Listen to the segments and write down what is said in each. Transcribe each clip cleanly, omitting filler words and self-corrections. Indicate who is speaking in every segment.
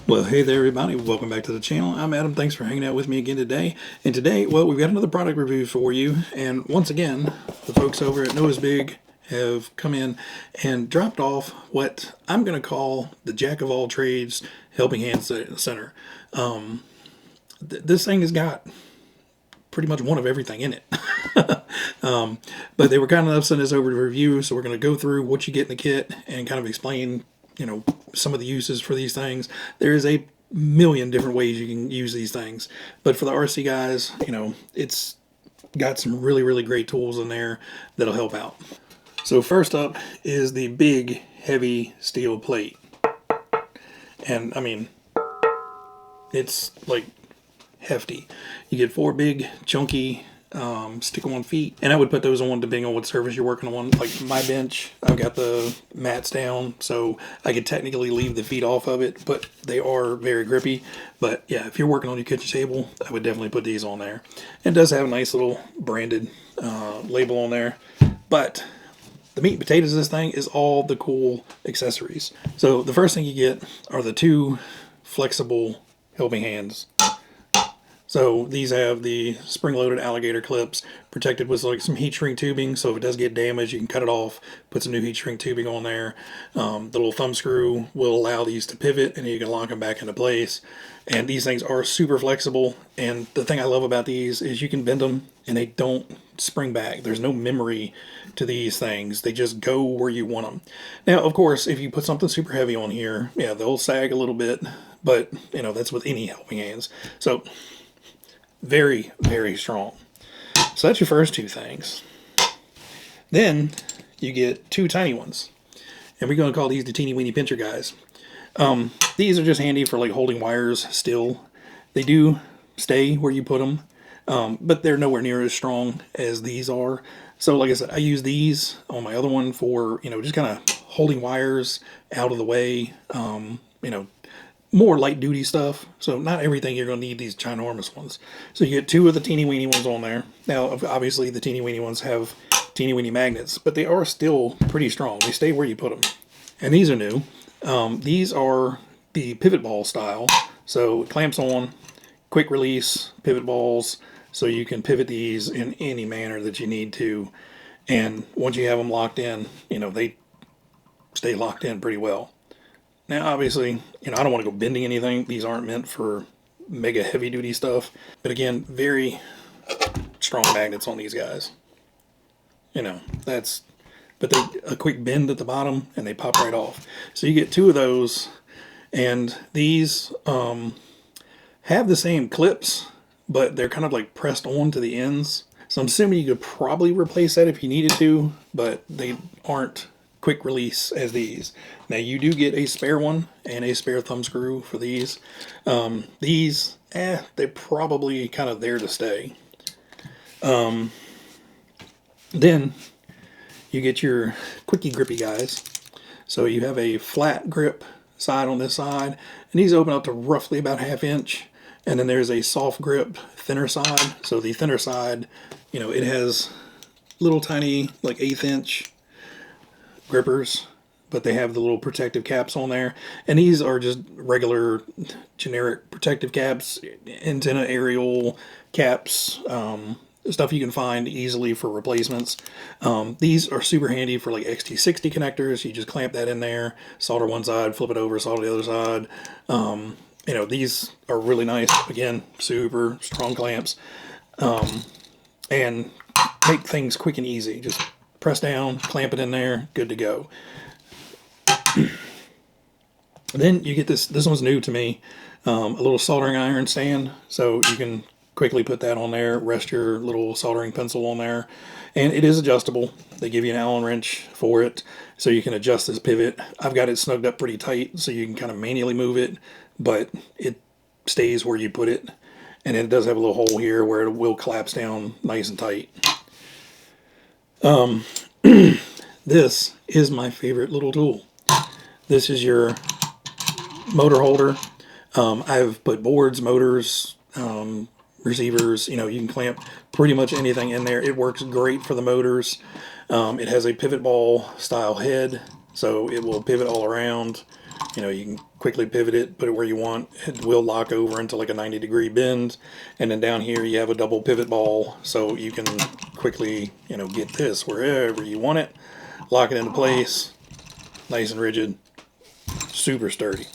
Speaker 1: Well, hey there, everybody. Welcome back to the channel. I'm Adam. Thanks for hanging out with me again today. And today, well, we've got another product review for you. And once again, the folks over at NOEVSBIG have come in and dropped off what I'm going to call the Jack of all trades helping hand center. This thing has got pretty much one of everything in it. But they were kind enough to send us over to review, so we're going to go through what you get in the kit and kind of explain, some of the uses for these things. There is a million different ways you can use these things, but for the RC guys, it's got some really, really great tools in there that'll help out. So first up is the big, heavy steel plate. And I mean, it's like hefty. You get 4 big, chunky, stick-on feet, and I would put those on depending on what surface you're working on. Like my bench, I've got the mats down, so I could technically leave the feet off of it, but they are very grippy. But yeah, if you're working on your kitchen table, I would definitely put these on there. It does have a nice little branded label on there, but the meat and potatoes of this thing is all the cool accessories. So the first thing you get are the 2 flexible helping hands. So these have the spring-loaded alligator clips protected with like some heat shrink tubing, so if it does get damaged, you can cut it off, put some new heat shrink tubing on there. The little thumb screw will allow these to pivot, and you can lock them back into place. And these things are super flexible, and the thing I love about these is you can bend them, and they don't spring back. There's no memory to these things. They just go where you want them. Now, of course, if you put something super heavy on here, yeah, they'll sag a little bit, but, that's with any helping hands. So very, very strong. So that's your first 2 things. Then you get 2 tiny ones, and we're going to call these the teeny weeny pincher guys. These are just handy for like holding wires still. They do stay where you put them, but they're nowhere near as strong as these are. So like I said, I use these on my other one for, just kind of holding wires out of the way, more light duty stuff. So not everything you're going to need these ginormous ones. So you get 2 of the teeny weeny ones on there. Now, obviously the teeny weeny ones have teeny weeny magnets, but they are still pretty strong. They stay where you put them. And these are new. These are the pivot ball style. So it clamps on, quick release pivot balls. So you can pivot these in any manner that you need to. And once you have them locked in, they stay locked in pretty well. Now, obviously, I don't want to go bending anything. These aren't meant for mega heavy duty stuff. But again, very strong magnets on these guys. But a quick bend at the bottom and they pop right off. So you get 2 of those, and these have the same clips, but they're kind of like pressed on to the ends. So I'm assuming you could probably replace that if you needed to, but they aren't quick release as these. Now you do get a spare one and a spare thumb screw for these. These, they're probably kind of there to stay. Then you get your quickie grippy guys. So you have a flat grip side on this side, and these open up to roughly about 1/2 inch. And then there's a soft grip thinner side. So the thinner side, it has little tiny like 1/8 inch grippers, but they have the little protective caps on there. And these are just regular generic protective caps, antenna aerial caps, stuff you can find easily for replacements. These are super handy for like XT60 connectors. You just clamp that in there, solder one side, flip it over, solder the other side. These are really nice. Again, super strong clamps, and make things quick and easy. Just press down, clamp it in there, good to go. Then you get this one's new to me, a little soldering iron stand. So you can quickly put that on there, rest your little soldering pencil on there. And it is adjustable. They give you an Allen wrench for it, so you can adjust this pivot. I've got it snugged up pretty tight, so you can kind of manually move it, but it stays where you put it. And it does have a little hole here where it will collapse down nice and tight. This is my favorite little tool. This is your motor holder. I've put boards, motors, receivers, you can clamp pretty much anything in there. It works great for the motors. It has a pivot ball style head, so it will pivot all around. You can quickly pivot it, put it where you want. It will lock over into like a 90-degree bend. And then down here you have a double pivot ball, so you can quickly, you know, get this wherever you want it, lock it into place, nice and rigid, super sturdy.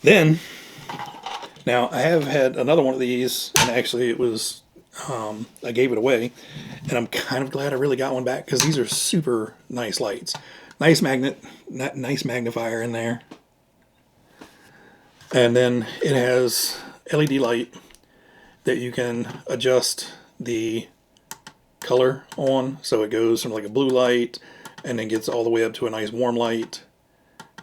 Speaker 1: Then, now I have had another one of these, and actually it was, I gave it away, and I'm kind of glad I really got one back, because these are super nice lights. Nice magnet, nice magnifier in there. And then it has LED light that you can adjust the color on, so it goes from like a blue light and then gets all the way up to a nice warm light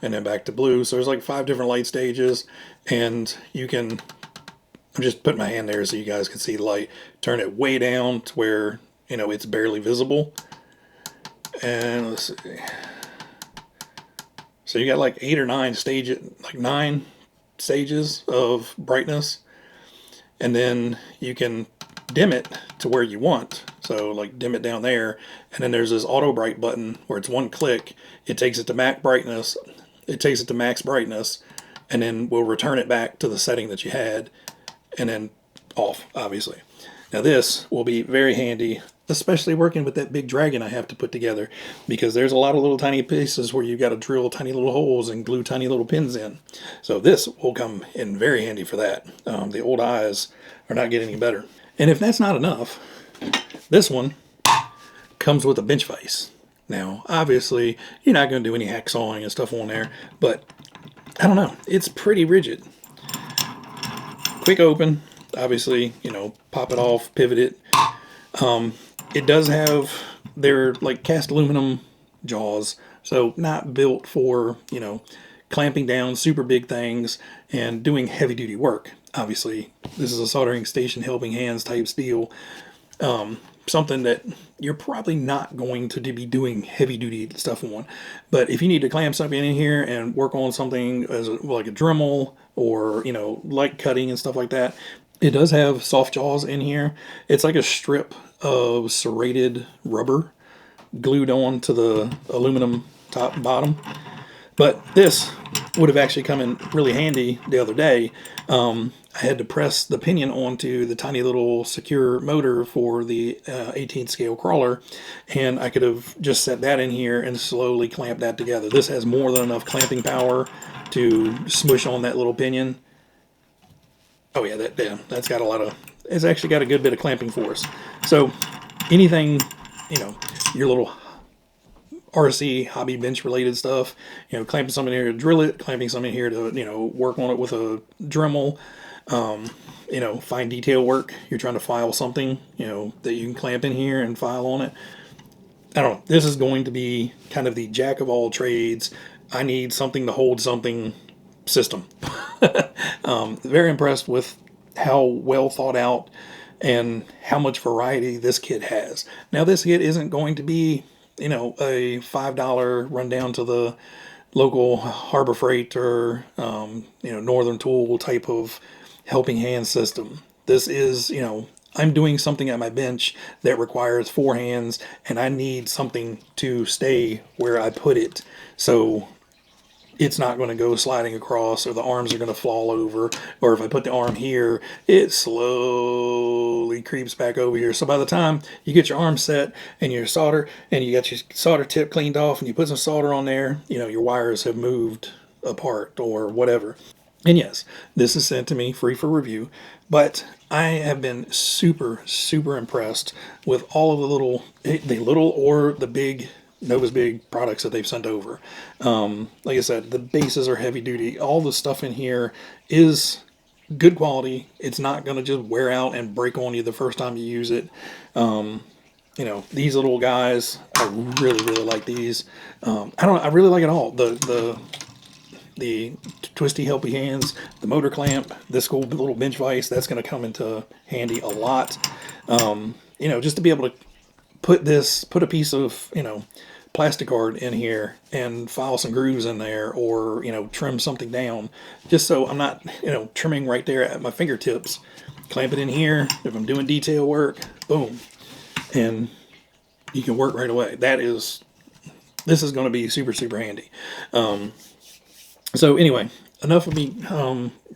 Speaker 1: and then back to blue. So there's like 5 different light stages, and you can, I'm just putting my hand there so you guys can see the light, turn it way down to where, you know, it's barely visible. And let's see, so you got like 8 or 9 stages, like 9 stages of brightness, and then you can dim it to where you want. So like dim it down there, and then there's this auto bright button where it's one click, it takes it to max brightness, and then we'll return it back to the setting that you had, and then off, obviously. Now this will be very handy, especially working with that big dragon I have to put together, because there's a lot of little tiny pieces where you've got to drill tiny little holes and glue tiny little pins in. So this will come in very handy for that. The old eyes are not getting any better. And if that's not enough, this one comes with a bench vise. Now, obviously, you're not going to do any hacksawing and stuff on there, but I don't know, it's pretty rigid. Quick open, obviously, you know, pop it off, pivot it. It does have their like cast aluminum jaws, so not built for, you know, clamping down super big things and doing heavy duty work. Obviously, this is a soldering station, helping hands type steel. Something that you're probably not going to be doing heavy duty stuff on. But if you need to clamp something in here and work on something as like a Dremel or, you know, light cutting and stuff like that, it does have soft jaws in here. It's like a strip of serrated rubber glued on to the aluminum top and bottom. But this would have actually come in really handy the other day. I had to press the pinion onto the tiny little secure motor for the 18th scale crawler, and I could have just set that in here and slowly clamp that together. This has more than enough clamping power to smush on that little pinion. Oh yeah, that's got a lot of, it's actually got a good bit of clamping force. So anything, you know, your little RC hobby bench related stuff, you know, clamping something here to drill it, clamping something here to, you know, work on it with a Dremel, you know, fine detail work, you're trying to file something, you know, that you can clamp in here and file on it. I don't know, this is going to be kind of the jack of all trades. I need something to hold something system. Very impressed with how well thought out and how much variety this kit has. Now this kit isn't going to be, you know, a $5 run down to the local Harbor Freight or, you know, Northern Tool type of helping hand system. This is, you know, I'm doing something at my bench that requires 4 hands, and I need something to stay where I put it. So it's not going to go sliding across, or the arms are going to fall over, or if I put the arm here, it slowly creeps back over here. So by the time you get your arm set and your solder, and you got your solder tip cleaned off, and you put some solder on there, you know, your wires have moved apart or whatever. And yes, this is sent to me free for review, but I have been super, super impressed with all of the little or the big NOEVSBIG products that they've sent over. Like I said, the bases are heavy duty. All the stuff in here is good quality. It's not going to just wear out and break on you the first time you use it. You know, these little guys, I really, really like these. I really like it all. The twisty helpy hands, the motor clamp, this cool little bench vise, that's going to come into handy a lot. You know, just to be able to put a piece of, you know, plastic card in here and file some grooves in there, or, you know, trim something down, just so I'm not, you know, trimming right there at my fingertips. Clamp it in here. If I'm doing detail work, boom, and you can work right away. This is going to be super, super handy. So anyway, enough of me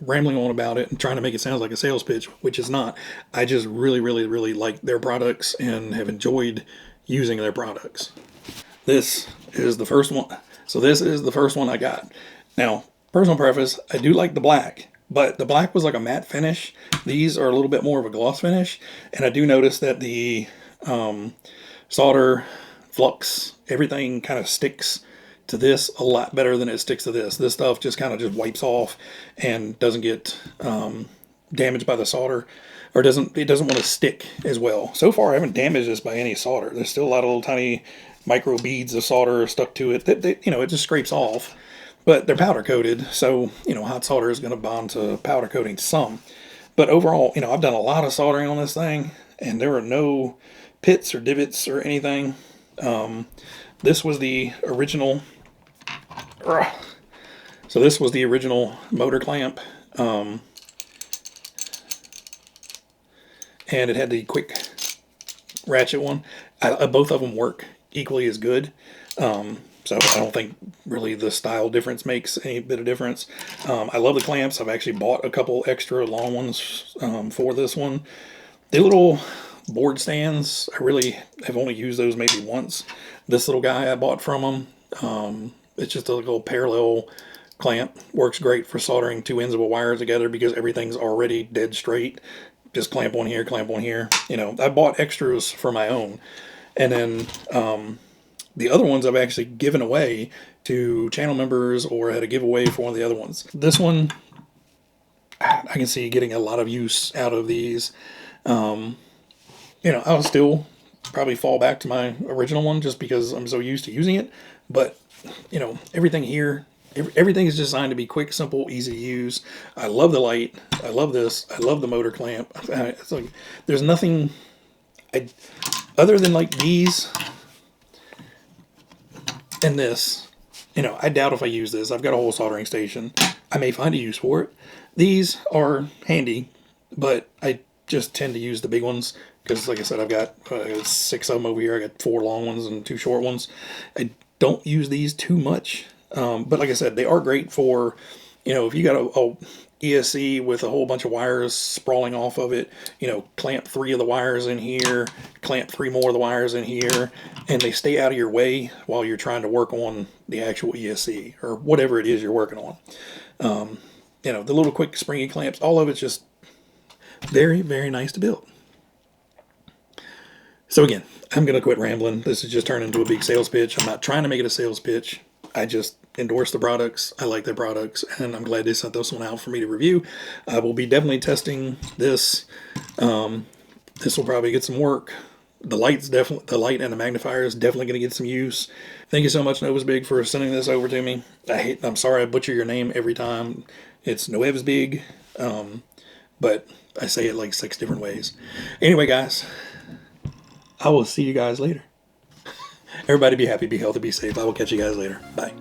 Speaker 1: rambling on about it and trying to make it sound like a sales pitch, which is not. I just really, really, really like their products and have enjoyed using their products. This is the first one. So this is the first one I got. Now, personal preface, I do like the black, but the black was like a matte finish. These are a little bit more of a gloss finish, and I do notice that the solder, flux, everything kind of sticks to this a lot better than it sticks to this. This stuff just kind of just wipes off and doesn't get damaged by the solder, or it doesn't want to stick as well. So far, I haven't damaged this by any solder. There's still a lot of little tiny micro beads of solder stuck to it. It just scrapes off, but they're powder coated, so hot solder is going to bond to powder coating some. But overall, I've done a lot of soldering on this thing, and there are no pits or divots or anything. This was the original. So this was the original motor clamp, and it had the quick ratchet one. Both of them work equally as good. So I don't think really the style difference makes any bit of difference. I love the clamps. I've actually bought a couple extra long ones for this one. The little board stands, I really have only used those maybe once. This little guy I bought from them. It's just a little parallel clamp. Works great for soldering two ends of a wire together because everything's already dead straight. Just clamp one here, clamp one here. I bought extras for my own. And then the other ones I've actually given away to channel members or had a giveaway for one of the other ones. This one, I can see getting a lot of use out of these. I'll still probably fall back to my original one just because I'm so used to using it. But, everything here, everything is designed to be quick, simple, easy to use. I love the light. I love this. I love the motor clamp. It's like, there's nothing other than like these and this. I doubt if I use this. I've got a whole soldering station. I may find a use for it. These are handy, but I just tend to use the big ones because, like I said, I've got 6 of them over here. I got 4 long ones and 2 short ones. I don't use these too much, but like I said, they are great for, if you got a ESC with a whole bunch of wires sprawling off of it, clamp 3 of the wires in here, clamp 3 more of the wires in here, and they stay out of your way while you're trying to work on the actual ESC or whatever it is you're working on. The little quick springy clamps, all of it's just very, very nice to build. So again, I'm going to quit rambling. This has just turned into a big sales pitch. I'm not trying to make it a sales pitch. I just endorse the products. I like their products, and I'm glad they sent this one out for me to review. I will be definitely testing this. This will probably get some work. The light and the magnifier is definitely going to get some use. Thank you so much, NOEVSBIG, for sending this over to me. I'm sorry I butcher your name every time. It's NOEVSBIG, but I say it like 6 different ways. Anyway, guys, I will see you guys later. Everybody be happy, be healthy, be safe. I will catch you guys later. Bye.